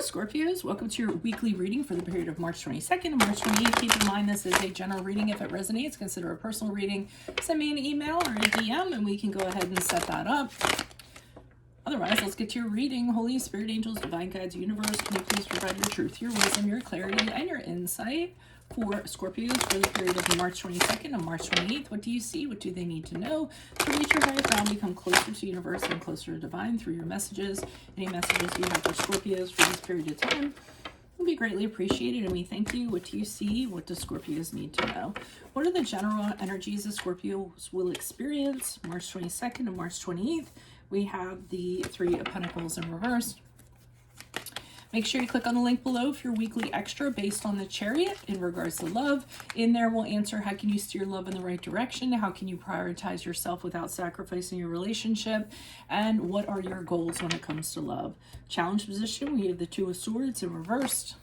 Scorpios, welcome to your weekly reading for the period of March 22nd and March 28th. Keep in mind this is a general reading. If it resonates, consider a personal reading. Send me an email or a DM and we can go ahead and set that up. Otherwise, let's get to your reading. Holy Spirit, angels, divine guides, universe, can you please provide your truth, your wisdom, your clarity, and your insight for Scorpios for the period of March 22nd and March 28th. What do you see? What do they need to know to reach your higher ground, become closer to universe and closer to divine through your messages? Any messages you have for Scorpios for this period of time will be greatly appreciated, and we thank you. What do you see? What do Scorpios need to know? What are the general energies that Scorpios will experience March 22nd and March 28th? We have the Three of Pentacles in reverse. Make sure you click on the link below for your weekly extra based on the Chariot in regards to love. In there, we'll answer how can you steer love in the right direction? How can you prioritize yourself without sacrificing your relationship? And what are your goals when it comes to love? Challenge position, we have the Two of Swords in reversed.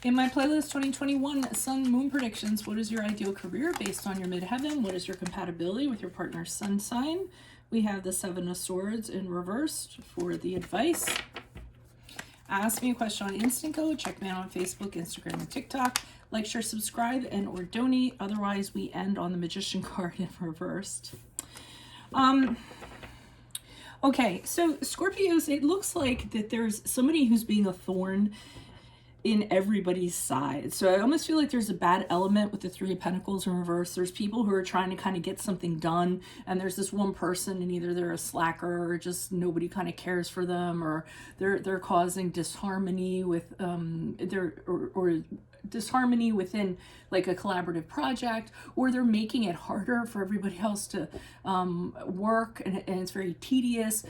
In my playlist 2021 Sun Moon predictions, what is your ideal career based on your midheaven? What is your compatibility with your partner's sun sign? We have the Seven of Swords in reversed for the advice. Ask me a question on Instant Go. Check me out on Facebook, Instagram, and TikTok. Like, share, subscribe, and or donate. Otherwise, we end on the Magician card in reversed. Okay, so Scorpios, it looks like that there's somebody who's being a thorn in everybody's side. So I almost feel like there's a bad element with the Three of Pentacles in reverse. There's people who are trying to kind of get something done, and there's this one person, and either they're a slacker or just nobody kind of cares for them, or they're causing disharmony with or disharmony within like a collaborative project, or they're making it harder for everybody else to work, and it's very tedious.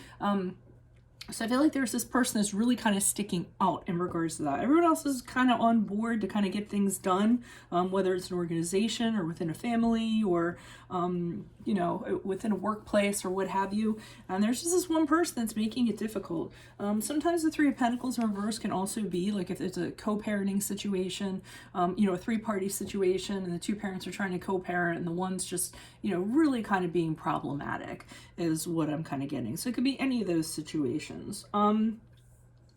So I feel like there's this person that's really kind of sticking out in regards to that. Everyone else is kind of on board to kind of get things done, whether it's an organization or within a family or, you know, within a workplace or what have you. And there's just this one person that's making it difficult. Sometimes the Three of Pentacles in reverse can also be like if it's a co-parenting situation, you know, a three-party situation, and the two parents are trying to co-parent and the one's just, you know, really kind of being problematic is what I'm kind of getting. So it could be any of those situations.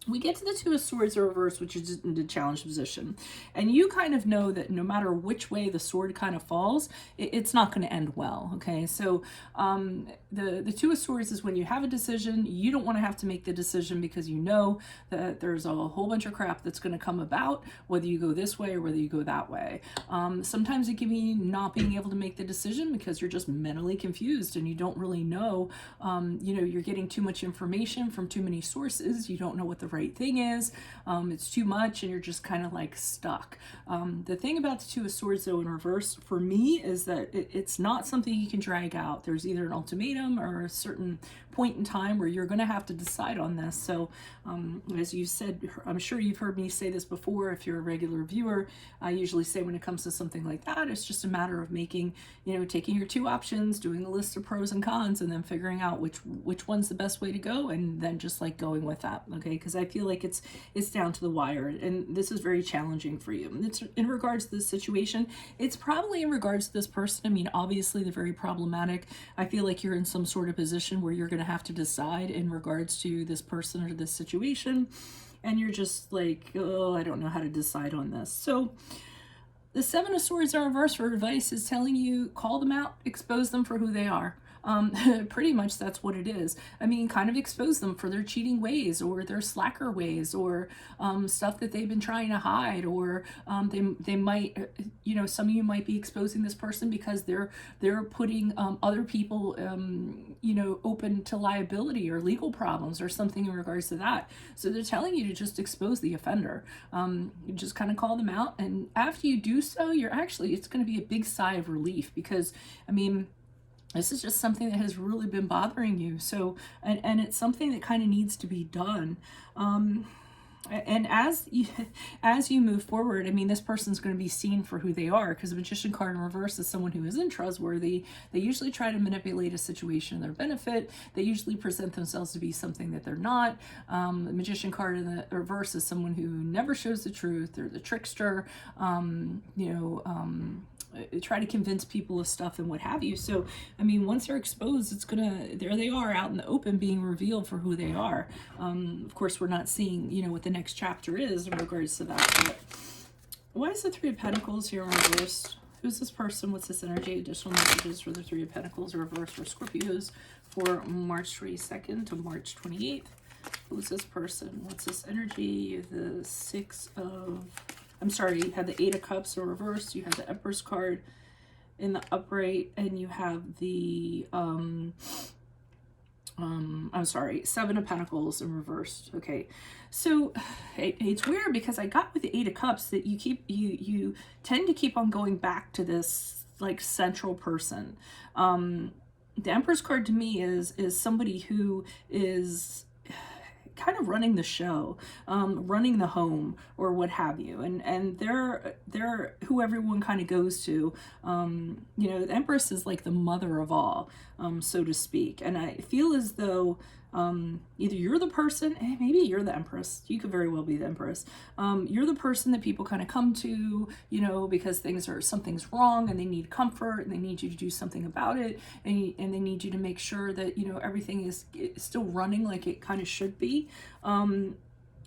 We get to the Two of Swords in reverse, which is in the challenge position. And you kind of know that no matter which way the sword kind of falls, it's not going to end well, okay? So the Two of Swords is when you have a decision, you don't want to have to make the decision because you know that there's a whole bunch of crap that's going to come about, whether you go this way or whether you go that way. Sometimes it can be not being able to make the decision because you're just mentally confused and you don't really know, you know, you're getting too much information from too many sources. You don't know what the right thing is. It's too much and you're just kind of like stuck. The thing about the Two of Swords though in reverse for me is that it's not something you can drag out. There's either an ultimatum or a certain point in time where you're going to have to decide on this. So as you said, I'm sure you've heard me say this before if you're a regular viewer. I usually say when it comes to something like that, it's just a matter of making, you know, taking your two options, doing a list of pros and cons, and then figuring out which one's the best way to go, and then just like going with that, okay? Because I feel like it's down to the wire, and this is very challenging for you. It's in regards to this situation. It's probably in regards to this person. I mean, obviously they're very problematic. I feel like you're in some sort of position where you're going to have to decide in regards to this person or this situation, and you're just like, oh, I don't know how to decide on this. So the Seven of Swords in reverse for advice is telling you call them out, expose them for who they are. Pretty much that's what it is. I mean, kind of expose them for their cheating ways or their slacker ways or stuff that they've been trying to hide, or they might, you know, some of you might be exposing this person because they're putting other people, you know, open to liability or legal problems or something in regards to that. So they're telling you to just expose the offender. You just kind of call them out, and after you do so, it's going to be a big sigh of relief because, I mean, this is just something that has really been bothering you. So, and it's something that kind of needs to be done. And as you move forward, I mean, this person's going to be seen for who they are, because the Magician card in reverse is someone who isn't trustworthy. They usually try to manipulate a situation to their benefit. They usually present themselves to be something that they're not. The Magician card in the reverse is someone who never shows the truth. They're the trickster. You know, try to convince people of stuff and what have you. So, I mean, once they're exposed, it's gonna, there they are out in the open being revealed for who they are. Of course, we're not seeing, you know, what the next chapter is in regards to that. But why is the Three of Pentacles here in reverse? Who's this person? What's this energy? Additional messages for the Three of Pentacles reverse for Scorpios for March 22nd to March 28th. Who's this person? What's this energy? The Six of... I'm sorry, you have the Eight of Cups in reverse. You have the Empress card in the upright. And you have the... I'm sorry, Seven of Pentacles in reverse. Okay, so it's weird because I got with the Eight of Cups that you tend to keep on going back to this like central person. The Empress card to me is somebody who is kind of running the show, running the home or what have you, and they're who everyone kind of goes to. You know, the Empress is like the mother of all, so to speak, and I feel as though either you're the person, maybe you're the Empress, you could very well be the Empress, you're the person that people kind of come to, you know, because something's wrong and they need comfort and they need you to do something about it, and they need you to make sure that, you know, everything is still running like it kind of should be. And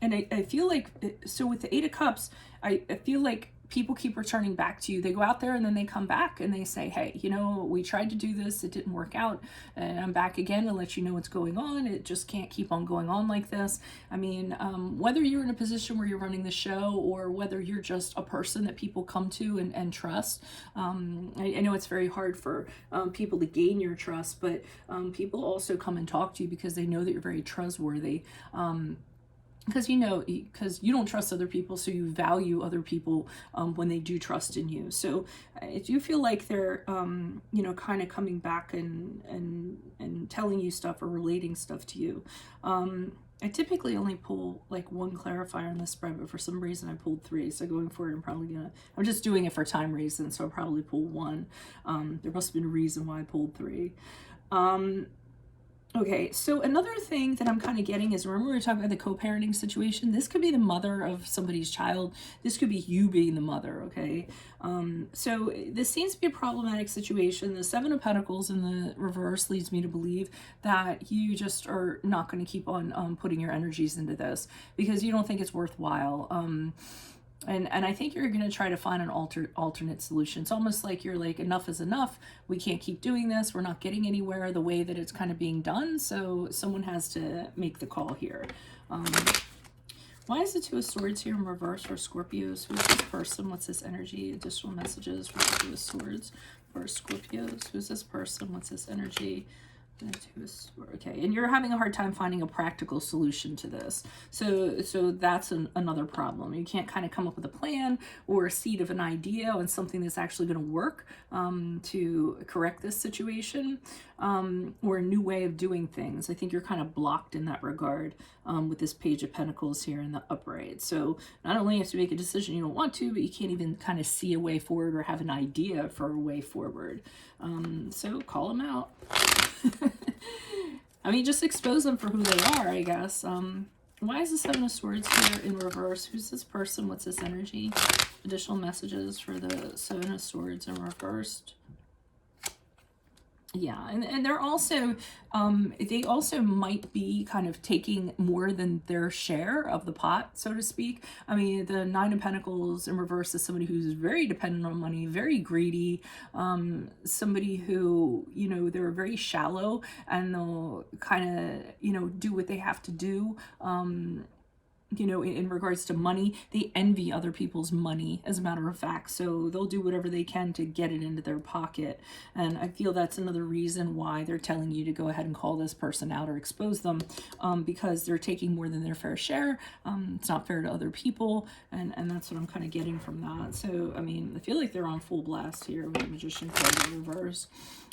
I feel like, so with the Eight of Cups, I feel like people keep returning back to you. They go out there and then they come back and they say, hey, you know, we tried to do this, it didn't work out, and I'm back again to let you know what's going on. It just can't keep on going on like this. I mean, whether you're in a position where you're running the show or whether you're just a person that people come to and trust, I know it's very hard for people to gain your trust, but people also come and talk to you because they know that you're very trustworthy. Because you don't trust other people, so you value other people when they do trust in you. So I do feel like they're, you know, kind of coming back and telling you stuff or relating stuff to you. I typically only pull like one clarifier in this spread, but for some reason I pulled three. So going forward, I'm just doing it for time reasons, so I'll probably pull one. There must have been a reason why I pulled three. Okay, so another thing that I'm kind of getting is, remember we were talking about the co-parenting situation? This could be the mother of somebody's child. This could be you being the mother, okay? So this seems to be a problematic situation. The Seven of Pentacles in the reverse leads me to believe that you just are not going to keep on putting your energies into this because you don't think it's worthwhile. And I think you're going to try to find an alternate solution. It's almost like you're like, enough is enough. We can't keep doing this. We're not getting anywhere the way that it's kind of being done. So someone has to make the call here. Why is the Two of Swords here in reverse for Scorpios? Who's this person? What's this energy? Additional messages for the Two of Swords for Scorpios. Who's this person? What's this energy? Okay, and you're having a hard time finding a practical solution to this. So that's another problem. You can't kind of come up with a plan or a seed of an idea and something that's actually going to work to correct this situation, or a new way of doing things. I think you're kind of blocked in that regard with this Page of Pentacles here in the upright. So not only have to make a decision you don't want to, but you can't even kind of see a way forward or have an idea for a way forward. So call them out. I mean, just expose them for who they are, I guess. Why is the Seven of Swords here in reverse? Who's this person? What's this energy? Additional messages for the Seven of Swords in reverse. Yeah, and they're also, they also might be kind of taking more than their share of the pot, so to speak. I mean, the Nine of Pentacles in reverse is somebody who's very dependent on money, very greedy, somebody who, you know, they're very shallow and they'll kind of, you know, do what they have to do. You know, in regards to money, they envy other people's money, as a matter of fact. So they'll do whatever they can to get it into their pocket. And I feel that's another reason why they're telling you to go ahead and call this person out or expose them, because they're taking more than their fair share. It's not fair to other people. And that's what I'm kind of getting from that. So, I mean, I feel like they're on full blast here with the Magician card in reverse.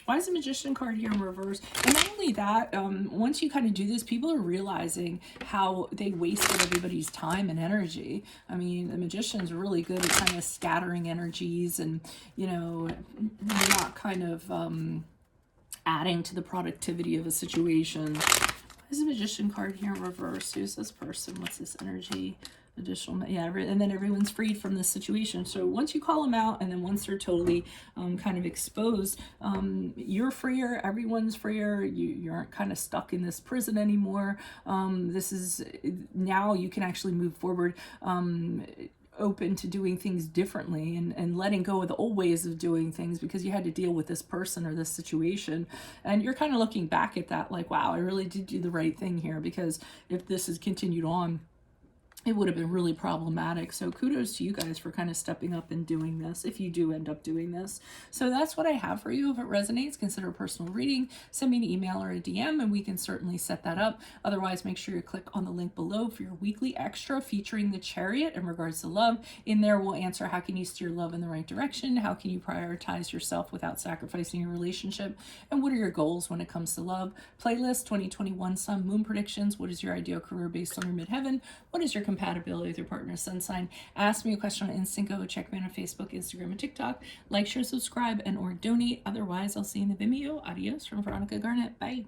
Why is the Magician card here in reverse? And not only that, once you kind of do this, people are realizing how they wasted everybody's time and energy. I mean, the Magician's really good at kind of scattering energies and, you know, not kind of adding to the productivity of a situation. Why is the Magician card here in reverse? Who's this person? What's this energy? additional, yeah, and then everyone's freed from this situation. So once you call them out, and then once they're totally kind of exposed, you're freer, everyone's freer, you aren't kind of stuck in this prison anymore. This is, now you can actually move forward, open to doing things differently, and letting go of the old ways of doing things because you had to deal with this person or this situation. And you're kind of looking back at that like, wow, I really did do the right thing here, because if this has continued on, it would have been really problematic. So kudos to you guys for kind of stepping up and doing this, if you do end up doing this. So that's what I have for you. If it resonates, consider a personal reading. Send me an email or a DM and we can certainly set that up. Otherwise, make sure you click on the link below for your weekly extra featuring the Chariot in regards to love. In there, we'll answer how can you steer love in the right direction? How can you prioritize yourself without sacrificing your relationship? And what are your goals when it comes to love? Playlist 2021 Sun Moon predictions. What is your ideal career based on your midheaven? What is your compatibility with your partner's sun sign? Ask me a question on Instinct. Check me out on Facebook, Instagram, and TikTok. Like, share, subscribe, and or donate. Otherwise, I'll see you in the Vimeo. Adios from Veronica Garnett. Bye.